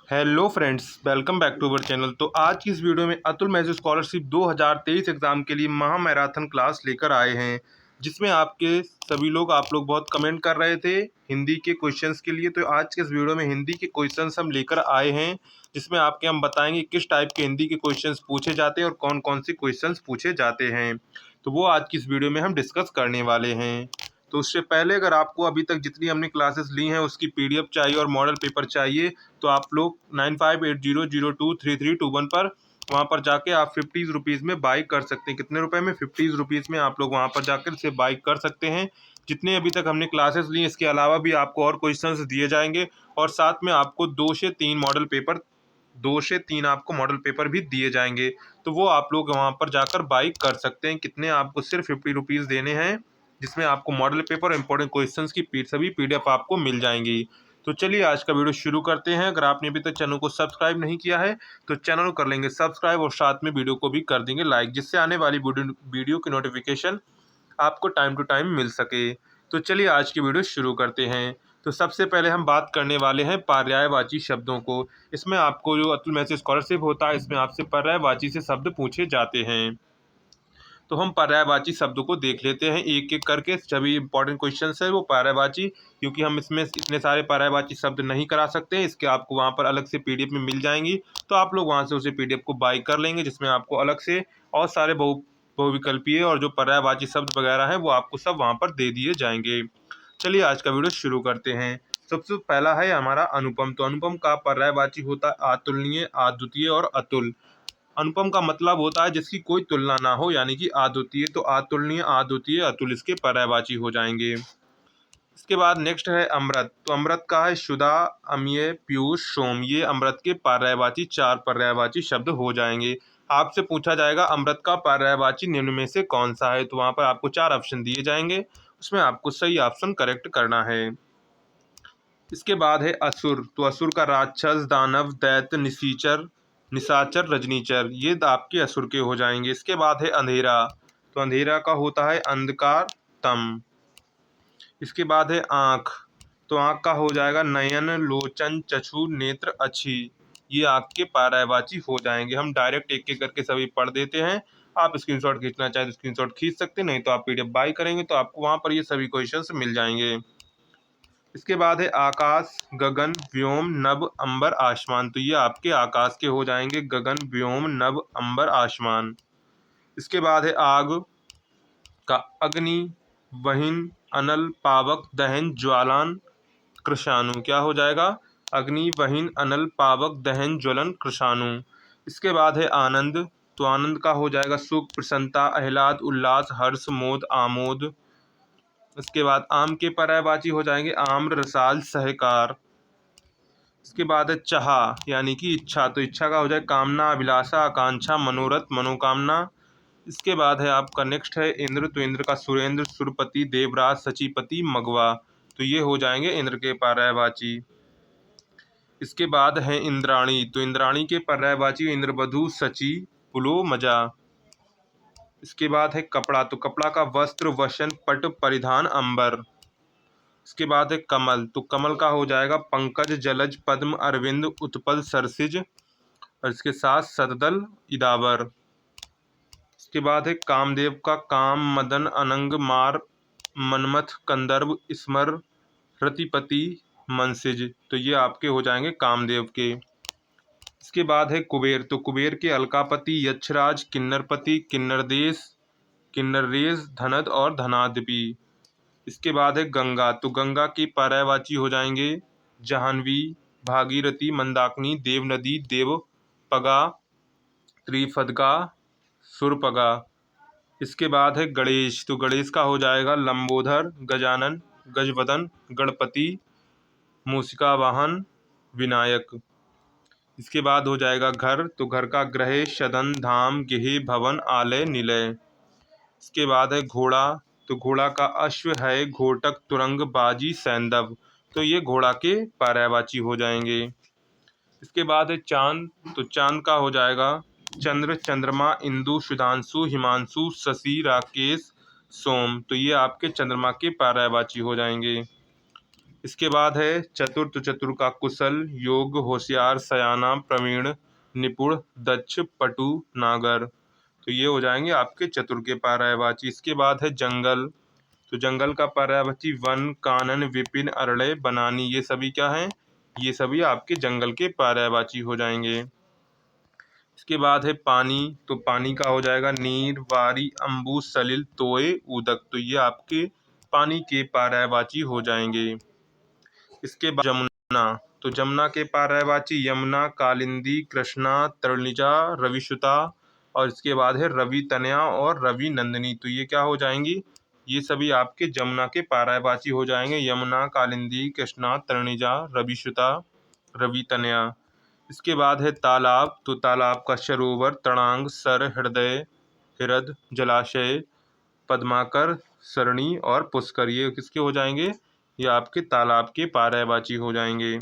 Hello friends, welcome back to our channel. तो आज की इस वीडियो में अतुल मैजिक स्कॉलरशिप 2023 एग्ज़ाम के लिए महा मैराथन क्लास लेकर आए हैं, जिसमें आपके सभी लोग आप लोग बहुत कमेंट कर रहे थे हिंदी के क्वेश्चंस के लिए। तो आज के इस वीडियो में हिंदी के क्वेश्चंस हम लेकर आए हैं, जिसमें हम बताएंगे किस टाइप के हिंदी के क्वेश्चंस पूछे जाते हैं और कौन कौन से क्वेश्चंस पूछे जाते हैं। तो वो आज की इस वीडियो में हम डिस्कस करने वाले हैं। तो उससे पहले अगर आपको अभी तक जितनी हमने क्लासेस ली हैं उसकी पीडीएफ चाहिए और मॉडल पेपर चाहिए, तो आप लोग 9580023321 पर वहाँ पर जाके आप 50 रुपीज़ में बाई कर सकते हैं। कितने रुपए में? 50 रुपीज़ में आप लोग वहाँ पर जाकर इसे बाई कर सकते हैं। जितने अभी तक हमने क्लासेस ली, इसके अलावा भी आपको और क्वेश्चंस दिए जाएंगे और साथ में आपको 2 से 3 आपको मॉडल पेपर भी दिए जाएंगे। तो वो आप लोग वहाँ पर जाकर बाई कर सकते हैं। कितने? आपको सिर्फ 50 रुपीज़ देने हैं, जिसमें आपको मॉडल पेपर और इंपॉर्टेंट क्वेश्चंस की सभी पीडीएफ आपको मिल जाएंगी। तो चलिए आज का वीडियो शुरू करते हैं। अगर आपने अभी तक चैनल को सब्सक्राइब नहीं किया है तो चैनल को कर लेंगे सब्सक्राइब और साथ में वीडियो को भी कर देंगे लाइक, जिससे आने वाली वीडियो की नोटिफिकेशन आपको टाइम टू टाइम मिल सके। तो चलिए आज की वीडियो शुरू करते हैं। तो सबसे पहले हम बात करने वाले हैं पर्यायवाची शब्दों को। इसमें आपको जो अतुल मैसेज स्कॉलरशिप होता है, इसमें आपसे पर्यायवाची से शब्द पूछे जाते हैं। तो हम पर्यायवाची शब्दों को देख लेते हैं एक एक करके। सभी इंपॉर्टेंट क्वेश्चन है वो पर्यायवाची, क्योंकि हम इसमें इतने सारे पर्यायवाची शब्द नहीं करा सकते हैं। इसके आपको वहाँ पर अलग से पीडीएफ में मिल जाएंगी, तो आप लोग वहाँ से उसे पीडीएफ को बाई कर लेंगे, जिसमें आपको अलग से और सारे बहुविकल्पीय और जो पर्यायवाची शब्द वगैरह है वो आपको सब वहाँ पर दे दिए जाएंगे। चलिए आज का वीडियो शुरू करते हैं। सबसे पहला है हमारा अनुपम। तो अनुपम का पर्यायवाची होता है अतुलनीय, अद्वितीय और अतुल। अनुपम का मतलब होता है जिसकी कोई तुलना ना हो, यानी कि अद्वितीय। तो अतुलनीय, अद्वितीय, अतुल इसके पर्यायवाची हो जाएंगे। इसके बाद नेक्स्ट है अमृत। तो अमृत का है शुदा, अम्य, पीयूष, सोम। ये अमृत के पर्यायवाची 4 पर्यायवाची शब्द हो जाएंगे। आपसे पूछा जाएगा अमृत का पर्यायवाची निम्न में से कौन सा है, तो वहां पर आपको 4 ऑप्शन दिए जाएंगे, उसमें आपको सही ऑप्शन करेक्ट करना है। इसके बाद है असुर। तो असुर का राक्षस, दानव, दैत्य, निशाचर, रजनीचर, ये आपके असुर के हो जाएंगे। इसके बाद है अंधेरा। तो अंधेरा का होता है अंधकार, तम। इसके बाद है आँख। तो आँख का हो जाएगा नयन, लोचन, चक्षु, नेत्र, अच्छी। ये आँख के पर्यायवाची हो जाएंगे। हम डायरेक्ट एक एक करके सभी पढ़ देते हैं। आप स्क्रीनशॉट खींचना चाहे तो स्क्रीनशॉट खींच सकते हैं, नहीं तो आप पीडीएफ बाई करेंगे तो आपको वहाँ पर ये सभी क्वेश्चंस मिल जाएंगे। इसके बाद है आकाश, गगन, व्योम, नभ, अंबर, आसमान। तो ये आपके आकाश के हो जाएंगे, गगन, व्योम, नभ, अंबर, आसमान। इसके बाद है आग का अग्नि, वहीन, अनल, पावक, दहन, ज्वालान, कृषाणु। क्या हो जाएगा? अग्नि, वहीन, अनल, पावक, दहन, ज्वलन, कृषाणु। इसके बाद है आनंद। तो आनंद का हो जाएगा सुख, प्रसन्नता, आह्लाद, उल्लास, हर्ष, मोद, आमोद। इसके बाद आम के पर्यायवाची हो जाएंगे आम्र, रसाल, सहकार। इसके बाद है चाह, यानी कि इच्छा। तो इच्छा का हो जाए कामना, अभिलाषा, आकांक्षा, मनोरथ, मनोकामना। इसके बाद है आपका नेक्स्ट है इंद्र। तो इंद्र का सुरेंद्र, सुरपति, देवराज, सचिपति, मगवा। तो ये हो जाएंगे इंद्र के पर्यायवाची। इसके बाद है इंद्राणी। तो इंद्राणी के पर्यायवाची इंद्रवधु, सची, पुलो, मजा। इसके बाद है कपड़ा। तो कपड़ा का वस्त्र, वसन, पट, परिधान, अंबर। इसके बाद है कमल। तो कमल का हो जाएगा पंकज, जलज, पद्म, अरविंद, उत्पल, सरसिज और इसके साथ सतदल, इदावर। इसके बाद है कामदेव का काम, मदन, अनंग, मार, मनमथ, कंदर्प, स्मर, रतिपति, मनसिज। तो ये आपके हो जाएंगे कामदेव के। इसके बाद है कुबेर। तो कुबेर के अलकापति, यक्षराज, किन्नरपति, किन्नरदेश, किन्नरेश, धनद और धनादपि। इसके बाद है गंगा। तो गंगा की पर्यायवाची हो जाएंगे जाह्नवी, भागीरथी, मंदाकिनी, देवनदी, देवपगा, त्रिफदगा, सुरपगा। इसके बाद है गणेश। तो गणेश का हो जाएगा लंबोदर, गजानन, गजवदन, गणपति, मूषिका वाहन, विनायक। इसके बाद हो जाएगा घर। तो घर का ग्रह, सदन, धाम, गेह, भवन, आलय, निलय। इसके बाद है घोड़ा। तो घोड़ा का अश्व है घोटक, तुरंग, बाजी, सैंदव। तो ये घोड़ा के पर्यायवाची हो जाएंगे। इसके बाद है चांद। तो चांद का हो जाएगा चंद्र, चंद्रमा, इंदु, सुधांशु, हिमांशु, शशि, राकेश, सोम। तो ये आपके चंद्रमा के पर्यायवाची हो जाएंगे। इसके बाद है चतुर, तो चतुर का कुशल, योग्य, होशियार, सयाना, प्रवीण, निपुण, दक्ष, पटु, नागर। तो ये हो जाएंगे आपके चतुर के पर्यायवाची। इसके बाद है जंगल, तो जंगल का पर्यायवाची वन, कानन, विपिन, अरण्य, बनानी। ये सभी क्या हैं? ये सभी आपके जंगल के पर्यायवाची हो जाएंगे। इसके बाद है पानी, तो पानी का हो जाएगा नीर, वारी, अम्बु, सलिल, तोय, उदक। तो ये आपके पानी के पर्यायवाची हो जाएंगे। इसके बाद जमुना, तो जमुना के पर्यायवाची यमुना, कालिंदी, कृष्णा, तरुणिजा, रविसुता, और इसके बाद है रवि तनया और रवि नंदिनी। तो ये क्या हो जाएंगी? ये सभी आपके जमुना के पर्यायवाची हो जाएंगे, यमुना, कालिंदी, कृष्णा, तरुणिजा, रविसुता, रवि तनया। इसके बाद है तालाब, तो तालाब का सरोवर, तड़ांग, सर, हृदय, हृद, जलाशय, पद्माकर, सरणी और पुष्कर। ये किसके हो जाएंगे? ये आपके तालाब के पर्यायवाची हो जाएंगे।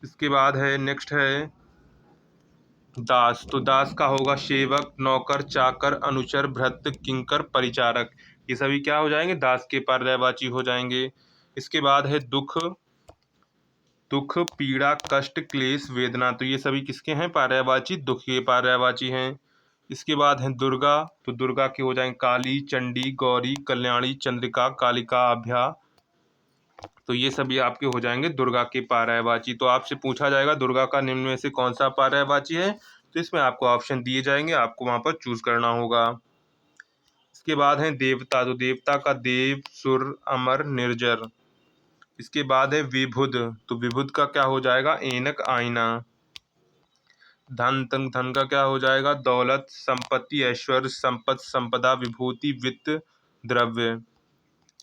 इसके बाद है नेक्स्ट है दास, तो दास का होगा सेवक, नौकर, चाकर, अनुचर, भृत्य, किंकर, परिचारक। ये सभी क्या हो जाएंगे? दास के पर्यायवाची हो जाएंगे। इसके बाद है दुख, दुख, पीड़ा, कष्ट, क्लेश, वेदना। तो ये सभी किसके हैं पर्यायवाची? दुख के पर्यायवाची हैं। इसके बाद है दुर्गा, तो दुर्गा के हो जाएंगे काली, चंडी, गौरी, कल्याणी, चंद्रिका, कालिका, अभ्या। तो ये सभी आपके हो जाएंगे दुर्गा के पर्यायवाची। तो आपसे पूछा जाएगा दुर्गा का निम्न में से कौन सा पर्यायवाची है, तो इसमें आपको ऑप्शन दिए जाएंगे, आपको वहां पर चूज करना होगा। इसके बाद है देवता, तो देवता का देव, सुर, अमर, निर्जर। इसके बाद है विभुद, तो विभुद का क्या हो जाएगा? ऐनक, आईना। धन, धन का क्या हो जाएगा? दौलत, संपत्ति, ऐश्वर्य, संपत, संपदा, विभूति, वित्त, द्रव्य।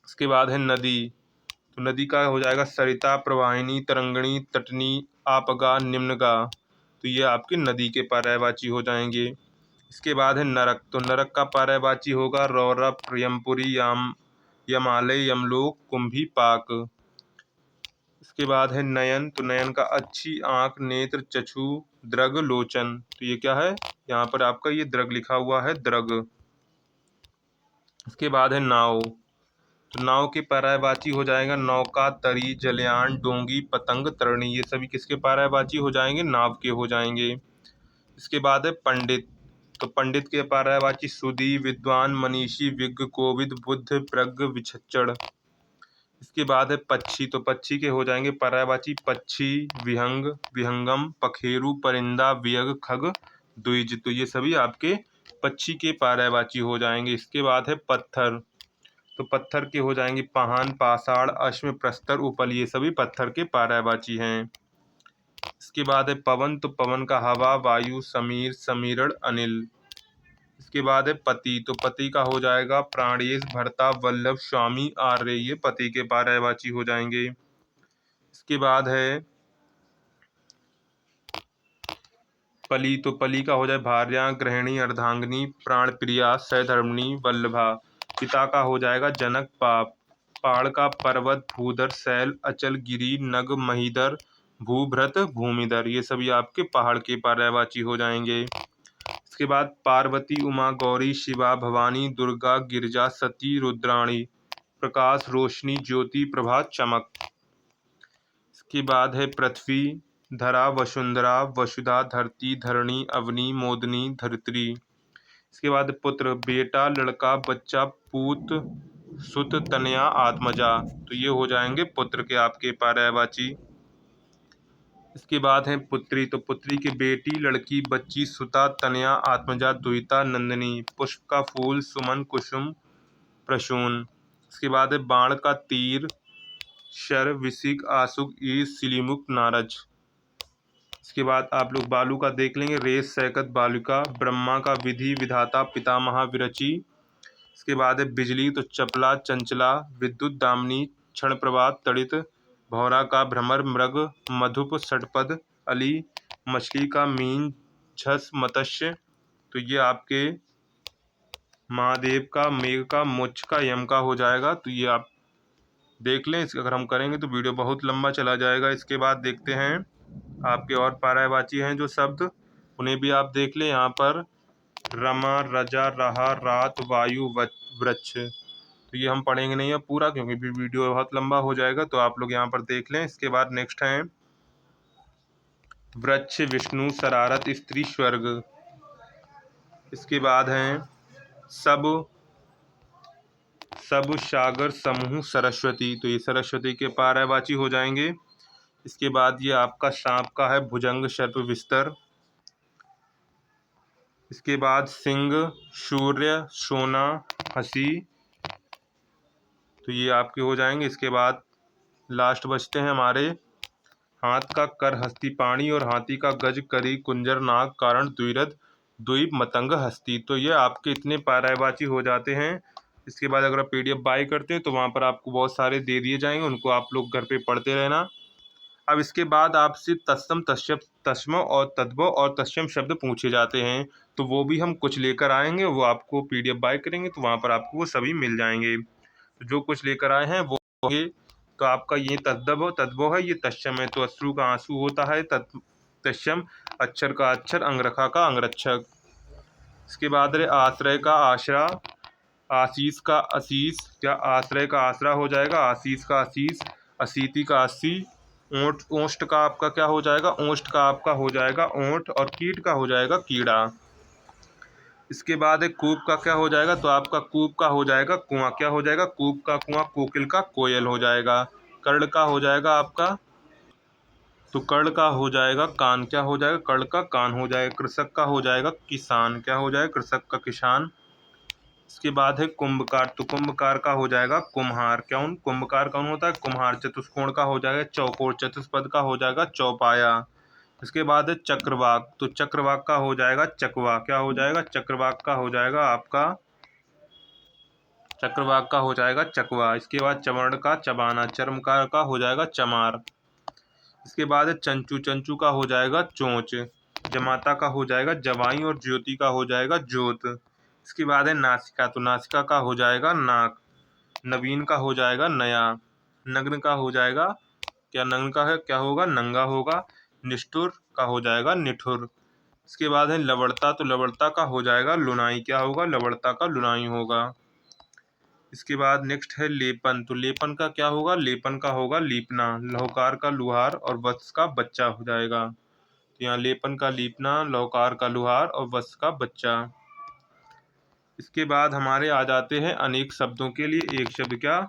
इसके बाद है नदी, तो नदी का हो जाएगा सरिता, प्रवाहिनी, तरंगिणी, तटनी, आपगा, निम्नगा। तो ये आपके नदी के पर्यायवाची हो जाएंगे। इसके बाद है नरक, तो नरक का पर्यायवाची होगा रौरव, यमपुरी, यमालय, यमलोक, कुंभी, पाक। इसके बाद है नयन, तो नयन का अच्छी आंख, नेत्र, चक्षु, द्रग, लोचन। तो ये क्या है? यहाँ पर आपका ये द्रग लिखा हुआ है, द्रग। इसके बाद है नाव, तो नाव के पर्यायवाची हो जाएगा नौका, तरी, जलयान, डोंगी, पतंग, तरणी। ये सभी किसके पर्यायवाची हो जाएंगे? नाव के हो जाएंगे। इसके बाद है पंडित, तो पंडित के पर्यायवाची सुधी, विद्वान, मनीषी, विज्ञ, कोविद, बुद्ध, प्रज्ञ, विचक्षण। इसके बाद है पक्षी, तो पक्षी के हो जाएंगे पर्यायवाची पक्षी, विहंग, विहंगम, पखेरु, परिंदा, वियग, खग, द्विज। तो ये सभी आपके पक्षी के पर्यायवाची हो जाएंगे। इसके बाद है पत्थर, तो पत्थर के हो जाएंगे पहान, पाषाण, अश्म, प्रस्तर, उपल। ये सभी पत्थर के पर्यायवाची हैं। इसके बाद है पवन, तो पवन का हवा, वायु, समीर, समीरण, अनिल। इसके बाद है पति, तो पति का हो जाएगा प्राणेश, भर्ता, वल्लभ, स्वामी, आर्य। ये पति के पर्यायवाची हो जाएंगे। इसके बाद है पली, तो पली का हो जाए भार्या, गृहिणी, अर्धांगिनी, प्राण प्रिया, सधर्मिणी, वल्लभा। पिता का हो जाएगा जनक, पाप। पहाड़ का पर्वत, भूधर, शैल, अचल, गिरि, नग, महीधर, भूभृत, भूमिधर। ये सभी आपके पहाड़ के पर्यायवाची हो जाएंगे। इसके बाद पार्वती, उमा, गौरी, शिवा, भवानी, दुर्गा, गिरजा, सती, रुद्राणी। प्रकाश, रोशनी, ज्योति, प्रभा, चमक। इसके बाद है पृथ्वी, धरा, वसुंधरा, वसुधा, धरती, धरणी, अवनी, मोदनी, धरित्री। इसके बाद पुत्र, बेटा, लड़का, बच्चा, पूत, सुत, तनया, आत्मजा। तो ये हो जाएंगे पुत्र के आपके पर्यायवाची। इसके बाद है पुत्री, तो पुत्री की बेटी, लड़की, बच्ची, सुता, तनया, आत्मजा, दुहिता, नंदिनी। पुष्प का फूल, सुमन, कुसुम, प्रसून। इसके बाद है बाण का तीर, शर, विसिक, आशुक, ईश, सिलीमुख, नारज। इसके बाद आप लोग बालू का देख लेंगे, रेस, सैकत, बालिका, ब्रह्मा का विधि, विधाता, पितामह, विरचि। इसके बाद है बिजली, तो चपला, चंचला, विद्युत, दामिनी, क्षण प्रभा, तड़ित। भौरा का भ्रमर, मृग, मधुप, षटपद, अली। मछली का मीन, झस, मत्स्य। तो ये आपके महादेव का, मेघ का, मोक्ष का, यम का हो जाएगा। तो ये आप देख लें, इसका अगर हम करेंगे तो वीडियो बहुत लंबा चला जाएगा। इसके बाद देखते हैं आपके और पर्यायवाची हैं जो शब्द, उन्हें भी आप देख लें। यहाँ पर रमा, रजा, रहा, रात, वायु, वृक्ष। तो तो ये हम पढ़ेंगे नहीं अब पूरा, क्योंकि फिर वीडियो बहुत लंबा हो जाएगा, तो आप लोग यहाँ पर देख लें। इसके बाद नेक्स्ट है वृक्ष विष्णु शरारत स्त्री स्वर्ग। इसके बाद हैं सब सब सागर समूह सरस्वती, तो ये सरस्वती के पर्यायवाची हो जाएंगे। इसके बाद ये आपका सांप का है भुजंग सर्प विस्तर। इसके बाद सिंह सूर्य सोना हंसी, तो ये आपके हो जाएंगे। इसके बाद लास्ट बचते हैं हमारे हाथ का कर हस्ती पाणी और हाथी का गज करी कुंजर नाग कारण द्विरथ द्वीप मतंग हस्ती, तो ये आपके इतने पर्यायवाची हो जाते हैं। इसके बाद अगर आप PDF बाय करते हैं तो वहाँ पर आपको बहुत सारे दे दिए जाएंगे, उनको आप लोग घर पे पढ़ते रहना। अब इसके बाद आपसे तत्सम तस्म तस्म और तद्भव और तत्सम शब्द पूछे जाते हैं, तो वो भी हम कुछ लेकर आएंगे, वो आपको PDF बाय करेंगे तो वहाँ पर आपको वो सभी मिल जाएंगे। तो जो कुछ लेकर आए हैं वो ये, तो आपका ये तद्भव है, ये तत्सम है, तो अश्रु का आंसू होता है तत्सम, अक्षर का अक्षर, अंगरखा का अंगरक्षक। इसके बाद रे आश्रय का आश्रा, आशीष का आशीष, क्या आश्रय का आसरा हो जाएगा, आशीष का आशीष, अशीति का अस्सी, ओंठ ओष्ठ का आपका क्या हो जाएगा, ओष्ठ का आपका हो जाएगा ओंठ, और कीट का हो जाएगा कीड़ा। इसके बाद एक कूप का क्या हो जाएगा, तो आपका कूप का हो जाएगा कुआं, क्या हो जाएगा, कूप का कुआं, कोकिल का कोयल हो जाएगा। कर्ण का हो जाएगा आपका, तो कर्ण का हो जाएगा कान, क्या हो जाएगा, कर्ण का कान हो जाएगा। कृषक का हो जाएगा किसान, क्या हो जाएगा, कृषक का किसान। इसके बाद है कुंभकार, तो कुंभकार का हो जाएगा कुम्हार, कौन, कुंभकार कौन होता है, कुम्हार। चतुष्कोण का हो जाएगा चौकोर, चतुष्पद का हो जाएगा चौपाया। इसके बाद है चक्रवाक, तो चक्रवाक का हो जाएगा चकवा, क्या हो जाएगा, चक्रवाक का हो जाएगा आपका, चक्रवाक का हो जाएगा चकवा। इसके बाद चवर्ण का चबाना, चर्मकार का हो जाएगा चमार। इसके बाद है चंचू, चंचू का हो जाएगा चोंच, जमाता का हो जाएगा जवाई, और ज्योति का हो जाएगा ज्योत। इसके बाद है नासिका, तो नासिका का हो जाएगा नाक, नवीन का हो जाएगा नया, नग्न का हो जाएगा, क्या नग्न का है, क्या होगा, नंगा होगा। निष्ठुर का हो जाएगा निठुर। इसके बाद है लवड़ता, तो लवड़ता का हो जाएगा लुनाई, क्या होगा, लवड़ता का लुनाई होगा। इसके बाद नेक्स्ट है लेपन, तो लेपन का क्या होगा, लेपन का होगा लीपना, लौकार का लुहार और वत्स का बच्चा हो जाएगा। तो यहाँ लेपन का लीपना, लौकार का लुहार और वत्स का बच्चा। इसके बाद हमारे आ जाते हैं अनेक शब्दों के लिए एक शब्द, क्या,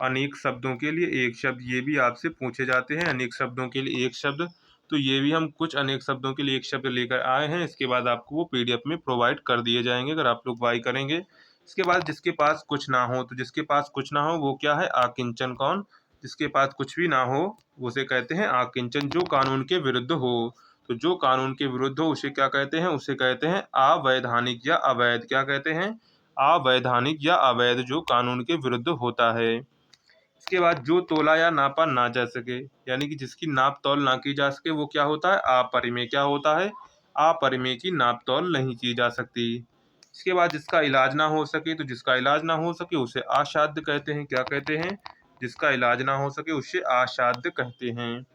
अनेक शब्दों के लिए एक शब्द, ये भी आपसे पूछे जाते हैं अनेक शब्दों के लिए एक शब्द। तो ये भी हम कुछ अनेक शब्दों के लिए एक शब्द लेकर आए हैं। इसके बाद आपको वो PDF में प्रोवाइड कर दिए जाएंगे अगर आप लोग बाई करेंगे। इसके बाद जिसके पास कुछ ना हो, तो जिसके पास कुछ ना हो वो क्या है, आकिंचन। कौन, जिसके पास कुछ भी ना हो उसे कहते हैं आकिंचन, जो कानून के विरुद्ध हो। तो जो कानून के विरुद्ध हो उसे क्या कहते हैं, उसे कहते हैं अवैधानिक या अवैध, क्या कहते हैं, अवैधानिक या अवैध, जो कानून के विरुद्ध होता है। इसके बाद जो तोला या नापा ना जा सके, यानी कि जिसकी नाप तौल ना की जा सके, वो क्या होता है, अपरिमेय, क्या होता है, अपरिमेय की नाप तौल नहीं की जा सकती। इसके बाद जिसका इलाज ना हो सके, तो जिसका इलाज ना हो सके उसे असाध्य कहते हैं, क्या कहते हैं, जिसका इलाज ना हो सके उसे असाध्य कहते हैं।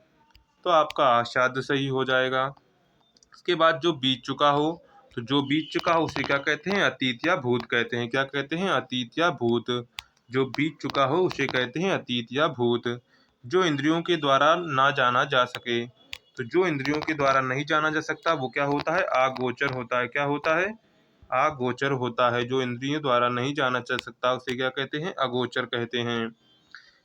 तो आपका असाध्य सही हो जाएगा। इसके बाद जो बीत चुका हो, तो जो बीत चुका हो उसे क्या कहते हैं, अतीत या भूत कहते हैं, क्या कहते हैं, अतीत या भूत। जो बीत चुका हो उसे कहते हैं अतीत या भूत। जो इंद्रियों के द्वारा ना जाना जा सके, तो जो इंद्रियों के द्वारा नहीं जाना जा सकता वो क्या होता है, अगोचर होता है, क्या होता है, अगोचर होता है। जो इंद्रियों द्वारा नहीं जाना जा सकता उसे क्या कहते हैं, अगोचर कहते हैं।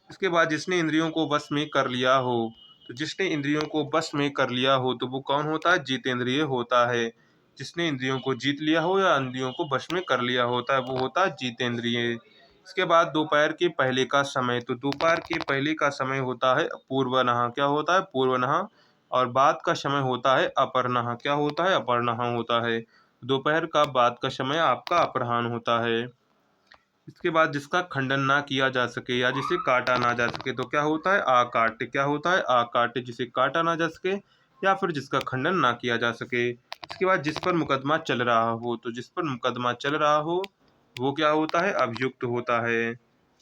इसके बाद जिसने इंद्रियों को वश में कर लिया हो, तो जिसने इंद्रियों को वश में कर लिया हो तो वो कौन होता है, जितेंद्रिय होता है। जिसने इंद्रियों को जीत लिया हो या इंद्रियों को वश में कर लिया होता है वो होता है जितेंद्रिय। इसके बाद दोपहर के पहले का समय, तो दोपहर के पहले का समय होता है पूर्वनः, क्या होता है, पूर्वनः। और बाद का समय होता है अपरनः, क्या होता है, अपरनः होता है। दोपहर का बाद का समय आपका अपराह्न होता है। इसके बाद जिसका खंडन ना किया जा सके या जिसे काटा ना जा सके, तो क्या होता है, आकाट्य, क्या होता है, आकाट्य, जिसे काटा ना जा सके या फिर जिसका खंडन ना किया जा सके। इसके बाद जिस पर मुकदमा चल रहा हो, तो जिस पर मुकदमा चल रहा हो वो क्या होता है, अभियुक्त होता है।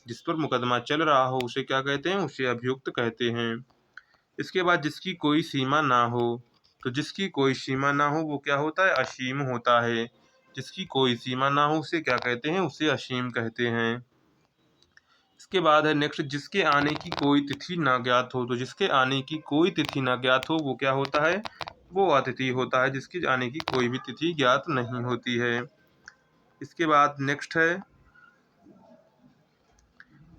जिस पर मुकदमा चल रहा हो उसे क्या कहते हैं, उसे अभियुक्त कहते हैं। इसके बाद जिसकी कोई सीमा ना हो, तो जिसकी कोई सीमा ना हो वो क्या होता है, असीम होता है। जिसकी कोई सीमा ना हो उसे क्या कहते हैं, उसे असीम कहते हैं। इसके बाद है नेक्स्ट, जिसके आने की कोई तिथि ना ज्ञात हो। तो जिसके आने की कोई तिथि ना ज्ञात हो वो क्या होता है, वो अतिथि होता है जिसकी आने की कोई भी तिथि ज्ञात नहीं होती है। इसके बाद नेक्स्ट है,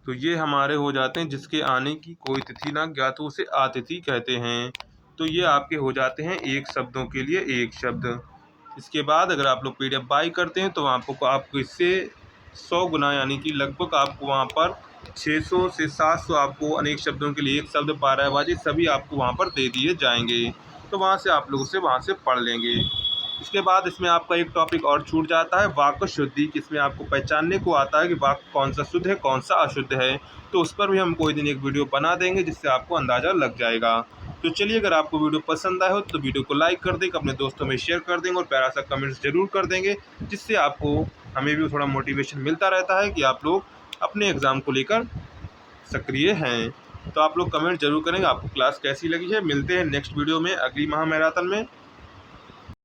तो ये हमारे हो जाते हैं जिसके आने की कोई तिथि ना ज्ञात हो, उसे आतिथि कहते हैं। तो ये आपके हो जाते हैं एक शब्दों के लिए एक शब्द। इसके बाद अगर आप लोग पीडीएफ बाई करते हैं तो आपको इससे 100 गुना यानी कि लगभग आपको वहाँ पर 600 से 700 आपको अनेक शब्दों के लिए एक शब्द बारहबाजी सभी आपको वहाँ पर दे दिए जाएंगे। तो वहाँ से आप लोग उसे वहाँ से पढ़ लेंगे। इसके बाद इसमें आपका एक टॉपिक और छूट जाता है, वाक्य शुद्धि। इसमें आपको पहचानने को आता है कि वाक्य कौन सा शुद्ध है कौन सा अशुद्ध है। तो उस पर भी हम कोई दिन एक वीडियो बना देंगे जिससे आपको अंदाज़ा लग जाएगा। तो चलिए, अगर आपको वीडियो पसंद आए हो तो वीडियो को लाइक कर देंगे, अपने दोस्तों में शेयर कर देंगे और प्यारा सा कमेंट्स जरूर कर देंगे, जिससे आपको हमें भी थोड़ा मोटिवेशन मिलता रहता है कि आप लोग अपने एग्ज़ाम को लेकर सक्रिय हैं। तो आप लोग कमेंट जरूर करेंगे आपको क्लास कैसी लगी है। मिलते हैं नेक्स्ट वीडियो में अगली महा मैराथन में।